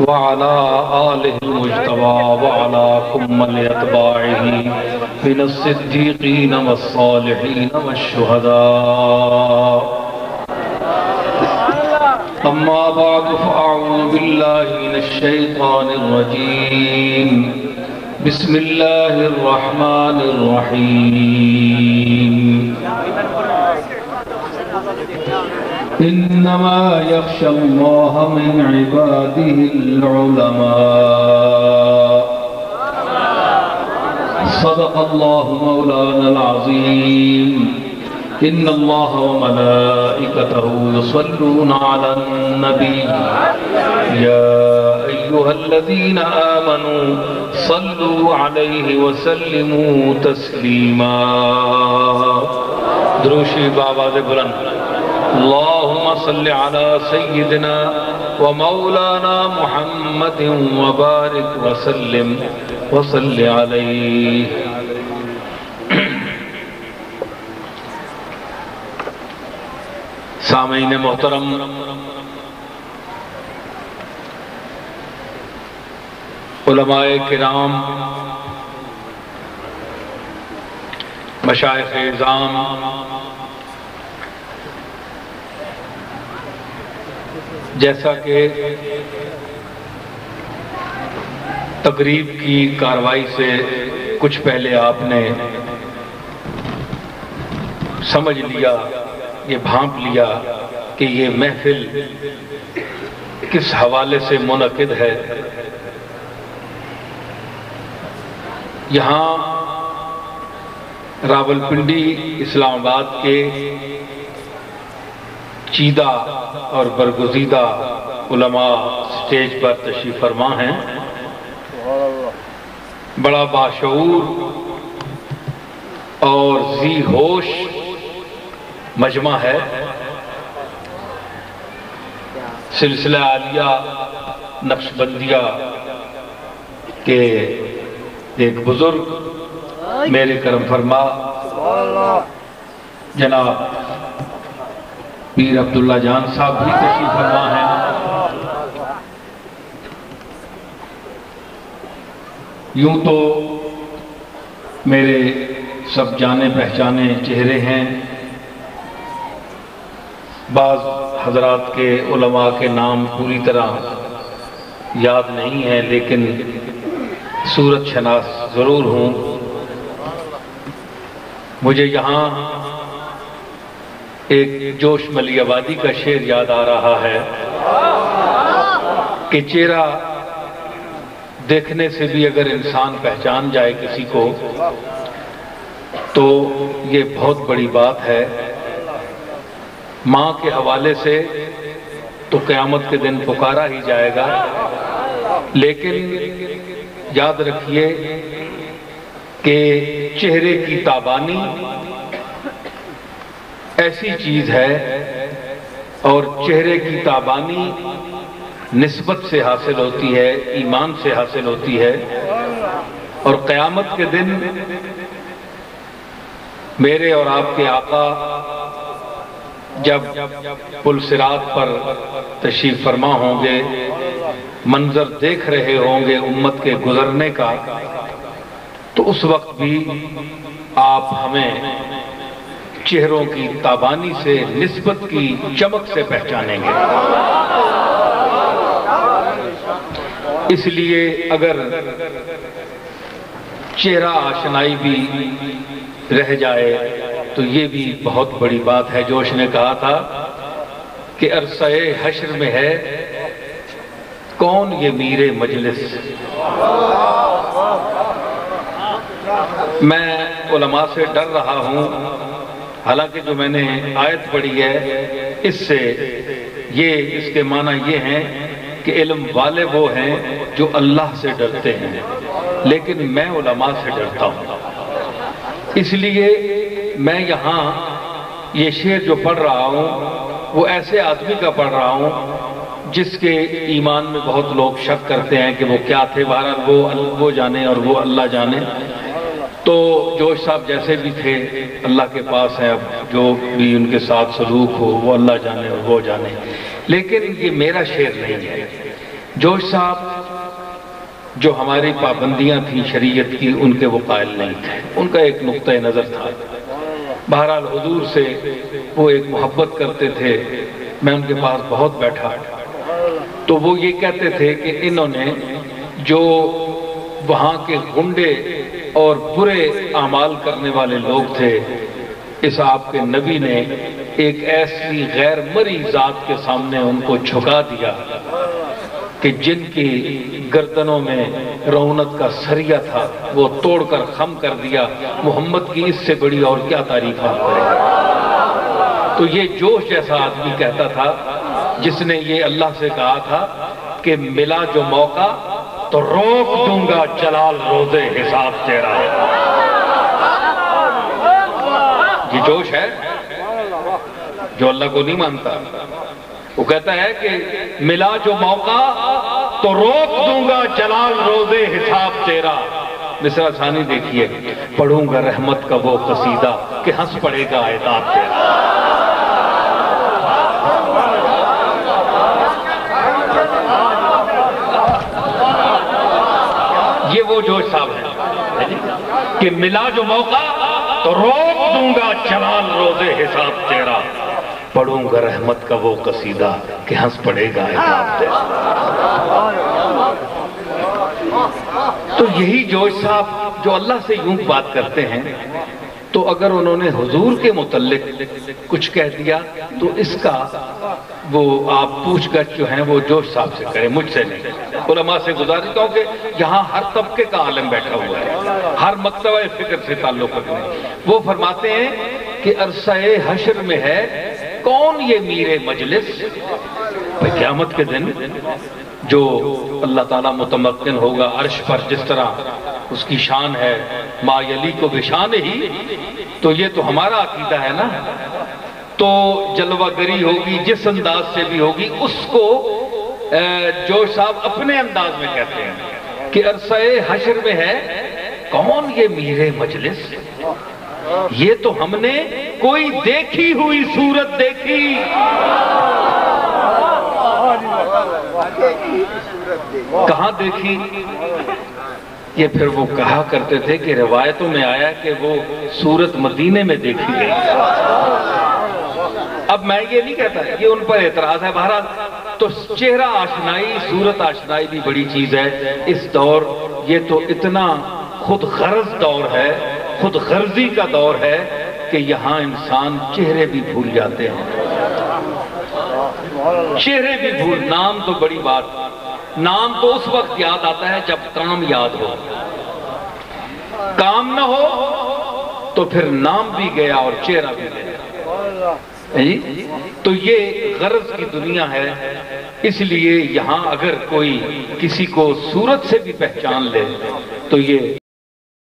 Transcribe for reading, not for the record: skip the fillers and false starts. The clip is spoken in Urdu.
وعلى آله المجتبى وعلى كمل أتباعه من الصديقين والصالحين والشهداء. أما بعد فأعوذ بالله من الشيطان الرجيم. بسم الله الرحمن الرحيم. إنما يخشى الله من عباده العلماء. صدق الله مولانا العظيم. إن الله وملائكته يصلون على النبي يا أيها الذين آمنوا صلوا عليه وسلموا تسليما. دروشی بآواز بلند. اللهم صل على سيدنا ومولانا محمد وبارك وسلم وصل عليه. سامعین محترم، علماء کرام، مشائخ اعظام، جیسا کہ تقریب کی کارروائی سے کچھ پہلے آپ نے سمجھ لیا، یہ بھانپ لیا کہ یہ محفل کس حوالے سے منعقد ہے. یہاں راولپنڈی اسلام آباد کے چیدہ اور برگزیدہ علماء سٹیج پر تشریف فرما ہیں. بڑا باشعور اور ذی ہوش مجمع ہے. سلسلہ عالیہ نقشبندیہ کے ایک بزرگ میرے کرم فرما جناب پیر عبداللہ جان صاحب بھی تشریف فرما ہیں. یوں تو میرے سب جانے پہچانے چہرے ہیں. بعض حضرات کے علماء کے نام پوری طرح یاد نہیں ہیں، لیکن صورت شناس ضرور ہوں. مجھے یہاں ایک جوش ملی آبادی کا شعر یاد آ رہا ہے کہ چہرہ دیکھنے سے بھی اگر انسان پہچان جائے کسی کو تو یہ بہت بڑی بات ہے. ماں کے حوالے سے تو قیامت کے دن پکارا ہی جائے گا، لیکن یاد رکھیے کہ چہرے کی تابانی ایسی چیز ہے، اور چہرے کی تابانی نسبت سے حاصل ہوتی ہے، ایمان سے حاصل ہوتی ہے. اور قیامت کے دن میرے اور آپ کے آقا جب پل صراط پر تشریف فرما ہوں گے، منظر دیکھ رہے ہوں گے امت کے گزرنے کا، تو اس وقت بھی آپ ہمیں چہروں کی تابانی سے، نسبت کی چمک سے پہچانیں گے. اس لیے اگر چہرہ آشنائی بھی رہ جائے تو یہ بھی بہت بڑی بات ہے. جوش نے کہا تھا کہ عرصہ حشر میں ہے کون یہ میر مجلس. میں علماء سے ڈر رہا ہوں، حالانکہ جو میں نے آیت پڑھی ہے اس سے اس کے معنی یہ ہیں کہ علم والے وہ ہیں جو اللہ سے ڈرتے ہیں، لیکن میں علماء سے ڈرتا ہوں. اس لیے میں یہاں یہ شعر جو پڑھ رہا ہوں وہ ایسے آدمی کا پڑھ رہا ہوں جس کے ایمان میں بہت لوگ شک کرتے ہیں کہ وہ کیا تھے. بہرحال وہ جانے اور وہ اللہ جانے. تو جوش صاحب جیسے بھی تھے اللہ کے پاس ہیں، اب جو بھی ان کے ساتھ سلوک ہو وہ اللہ جانے اور وہ جانے. لیکن یہ میرا شعر نہیں ہے۔ جوش صاحب جو ہماری پابندیاں تھیں شریعت کی، ان کے وہ قائل نہیں تھے، ان کا ایک نقطہ نظر تھا۔ بہرحال حضور سے وہ ایک محبت کرتے تھے، میں ان کے پاس بہت بیٹھا تو وہ یہ کہتے تھے کہ انہوں نے جو وہاں کے گنڈے اور برے اعمال کرنے والے لوگ تھے، اس آپ کے نبی نے ایک ایسی غیر مری ذات کے سامنے ان کو جھکا دیا کہ جن کی گردنوں میں رونت کا سریا تھا وہ توڑ کر خم کر دیا۔ محمد کی اس سے بڑی اور کیا تعریف آپ کریں۔ تو یہ جوش جیسا آدمی کہتا تھا جس نے یہ اللہ سے کہا تھا کہ ملا جو موقع تو روک دوں گا جلال روزے حساب تیرا۔ یہ جوش ہے جو اللہ کو نہیں مانتا۔ وہ کہتا ہے کہ ملا جو موقع تو روک دوں گا جلال روزے حساب تیرا۔ مصرع ثانی دیکھیے، پڑھوں گا رحمت کا وہ قصیدہ کہ ہنس پڑے گا عتاب تیرا۔ یہ وہ جوش صاحب ہے کہ ملا جو موقع تو روک دوں گا جلال روزے حساب تیرا، پڑھوں گا رحمت کا وہ قصیدہ کہ ہنس پڑے گا عتاب تیرا۔ تو یہی جوش صاحب جو اللہ سے یوں بات کرتے ہیں، تو اگر انہوں نے حضور کے متعلق کچھ کہہ دیا تو اس کا وہ آپ پوچھ گچھ جو ہیں وہ جوش صاحب سے کریں، مجھ سے نہیں۔ علماء سے گزارش کروں کہ یہاں ہر طبقے کا عالم بیٹھا ہوا ہے، ہر مکتبہ فکر سے تعلق رکھتے ہیں۔ وہ فرماتے ہیں کہ عرصہ حشر میں ہے کون یہ میر مجلس؟ قیامت کے دن جو اللہ تعالیٰ متمکن ہوگا عرش پر، جس طرح اس کی شان ہے ما یلی کو بشان ہی، تو یہ تو ہمارا عقیدہ ہے نا۔ تو جلوہ گری ہوگی جس انداز سے بھی ہوگی، اس کو جو صاحب اپنے انداز میں کہتے ہیں کہ عرصہ حشر میں ہے کون یہ میر مجلس؟ یہ تو ہم نے کوئی دیکھی ہوئی صورت دیکھی۔ کہاں دیکھی؟ یہ پھر وہ کہا کرتے تھے کہ روایتوں میں آیا کہ وہ صورت مدینے میں دیکھی گئی۔ اب میں یہ نہیں کہتا، یہ ان پر اعتراض ہے۔ بہرحال تو چہرہ آشنائی، صورت آشنائی بھی بڑی چیز ہے۔ اس دور یہ تو اتنا خود غرض دور ہے، خود غرضی کا دور ہے کہ یہاں انسان چہرے بھی بھول جاتے ہیں، چہرے بھی بھول۔ نام تو بڑی بات، نام تو اس وقت یاد آتا ہے جب کام یاد ہو، کام نہ ہو تو پھر نام بھی گیا اور چہرہ بھی گیا۔ تو یہ غرض کی دنیا ہے، اس لیے یہاں اگر کوئی کسی کو صورت سے بھی پہچان لے تو یہ